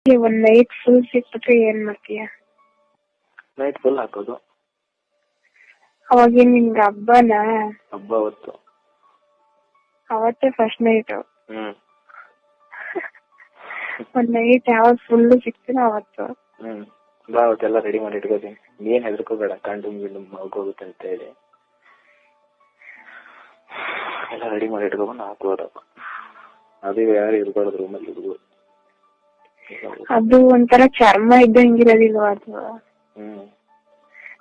ಒಂದ್ night full ಸಿಕ್ಬಿಟ್ರೆ ಏನ್ ಮಾಡ್ತೀಯ? ನೈಟ್ ಫುಲ್ ಹಾಕೋದು. ಅವಾಗೇನ್ ನಿನ್ಗೆ ಹಬ್ಬನಾ? ಹಬ್ಬ ಅವತ್ತು. ಅವತ್ತೇ ಫಸ್ಟ್ ನೈಟ್. ಒಂದ್ ನೈಟ್ ಯಾವಾಗ ಫುಲ್ ಸಿಕ್ತೀನೋ ಅವತ್ತು. ಬಾ ಅವತ್ತೆಲ್ಲ ರೆಡಿ ಮಾಡಿ ಇಟ್ಕೋತೀನಿ. ಏನ್ ಹೆದರ್ಕೋಬೇಡ, ಕಂಡು ಬಿಡು ಹೋಗುತ್ತೆ ಅಂತ ಹೇಳಿ ಎಲ್ಲ ರೆಡಿ ಮಾಡಿ ಇಟ್ಕೊಬಂದು ಹಾಕೋದಪ್ಪ. ಅದು ಯಾರು ಇರ್ಬಾರ್ದು ರೂಮಲ್ಲಿ ಹುಡುಗರು. ಅದು ಒಂಥರ ಚರ್ಮ ಇದ್ದಂಗಿರೋದಿಲ್ವಾ ಅದು?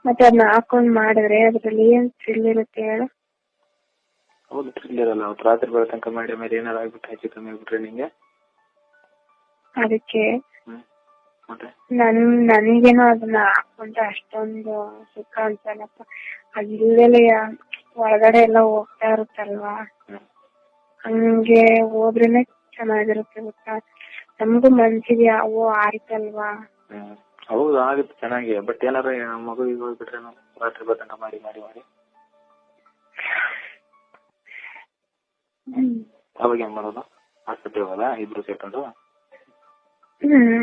ಮತ್ತೆ ಅದನ್ನ ಹಾಕೊಂಡ್ ಮಾಡಿದ್ರೆ ಅದ್ರಲ್ಲಿ ಏನ್ ಥ್ರಿಲ್ ಇರುತ್ತೆ ಹೇಳು? ಹೌದು, ಥ್ರಿಲ್ ಇರಲ್ಲ. ಅವತ್ತು ರಾತ್ರಿ ಬರೋ ತನಕ ಮಾಡಿ ಆಮೇಲೆ ಏನಾರು ಆಗ್ಬಿಟ್ಟು ಹೆಚ್ಚು ಕಮ್ಮಿ ಆಗ್ಬಿಟ್ರೆ ನಿಂಗೆ ಅದಕ್ಕೆ ನನ್ಗೇನೋ ಅದನ್ನ ಹಾಕೊಂಡ್ರೆ ಅಷ್ಟೊಂದು ಸುಖ ಅನ್ಸಲ್ಲಪ್ಪ. ಅದಿಲ್ಲದೆ ಒಳಗಡೆ ಎಲ್ಲ ಹೋಗ್ತಾ ಇರುತ್ತಲ್ವಾ, ಹಂಗೆ ಹೋದ್ರೇನೆ ಚೆನ್ನಾಗಿರುತ್ತೆ ಗೊತ್ತಾ. ನಮಗೂ ಮನ್ಸಿಗೆ ಅವು ಆಯ್ತಲ್ವಾ. ಹೌದು, ಆಗುತ್ತೆ ಚೆನ್ನಾಗಿ. ಬಟ್ ಏನಾರ ಮಗು ಈಗ ಹೋಗ್ಬಿಟ್ರೆ ರಾತ್ರಿ ಬರ್ತಂಗ ಮಾಡಿ ಮಾಡಿ ಮಾಡಿ ಅವಾಗ ಏನ್ ಮಾಡೋದು? ಆಸ್ಪತ್ರೆಗೆ ಹೋಗೋದಾ ಇಬ್ರು ಸೇರ್ಕೊಂಡು?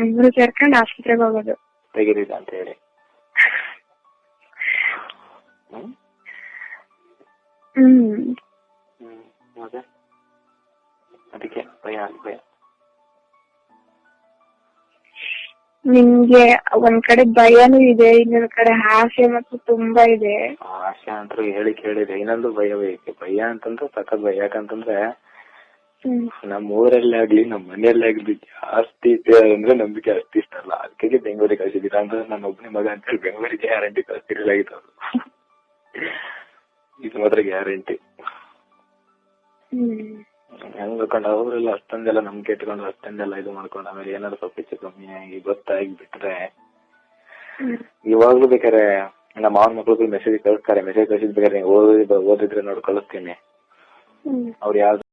ಇಬ್ರು ಸೇರ್ಕೊಂಡು ಆಸ್ಪತ್ರೆಗೆ ಹೋಗೋದು ತೆಗಿರಿಲ್ಲ ಅಂತ ಹೇಳಿ. ಮತ್ತೆ ಅದಕ್ಕೆ ಭಯ ಭಯ. ನಿಮ್ಗೆ ಒಂದ್ ಕಡೆ ಭಯನೂ ಇದೆ, ಇನ್ನೊಂದ್ ಕಡೆ ಆಸೆ ಮತ್ತು ತುಂಬಾ ಇದೆ. ಆಸೆ ಅಂತೂ ಹೇಳಿ ಕೇಳಿದೆ. ಇನ್ನೊಂದು ಭಯ ಬೇಕೆ. ಭಯ ಅಂತಂದ್ರೆ ಸಖತ್ ಭಯ. ಯಾಕಂತಂದ್ರೆ ನಮ್ಮ ಊರಲ್ಲೇ ಆಗ್ಲಿ ನಮ್ಮ ಮನೆಯಲ್ಲೇ ಆಗ್ಲಿ ಜಾಸ್ತಿ ಅಂದ್ರೆ ನಂಬಿಕೆ ಅಷ್ಟು ಇಷ್ಟ ಅಲ್ಲ. ಅದಕ್ಕೆ ಬೆಂಗಳೂರಿಗೆ ಕಳ್ಸಿದ್ದೀರ ಅಂದ್ರೆ ನನ್ನ ಒಬ್ಬನೇ ಮಗ ಅಂತ ಹೇಳಿ ಬೆಂಗಳೂರಿಗೆ ಗ್ಯಾರಂಟಿ ಕಳ್ಸಿರಲಾಗಿತ್ತು ಅವರು. ಇದು ಮಾತ್ರ ಗ್ಯಾರಂಟಿ. ಹೆಂಗ್ ಬೇಕಂಡು ಅವರೆಲ್ಲ ಅಷ್ಟೊಂದೆಲ್ಲ ನಂಬಿಕೆ ಇಟ್ಕೊಂಡು ಅಷ್ಟೊಂದೆಲ್ಲ ಇದು ಮಾಡ್ಕೊಂಡು ಆಮೇಲೆ ಏನಾದ್ರು ಸ್ವಲ್ಪ ಹೆಚ್ಚು ಕಮ್ಮಿ ಆಗಿ ಗೊತ್ತಾಗಿ ಬಿಟ್ರೆ ಇವಾಗ್ಲೂ ಬೇಕಾರೆ ನಮ್ಮ ಮಾವನ ಮಕ್ಳು ಮೆಸೇಜ್ ಕಳಿಸ್ತಾರೆ. ಮೆಸೇಜ್ ಕಳಿಸಿದ್ ಬೇಕಾದ್ರೆ ಓದಿದ್ರೆ ನೋಡಿ ಕಳಿಸ್ತೀನಿ. ಅವ್ರು ಯಾವ್ದು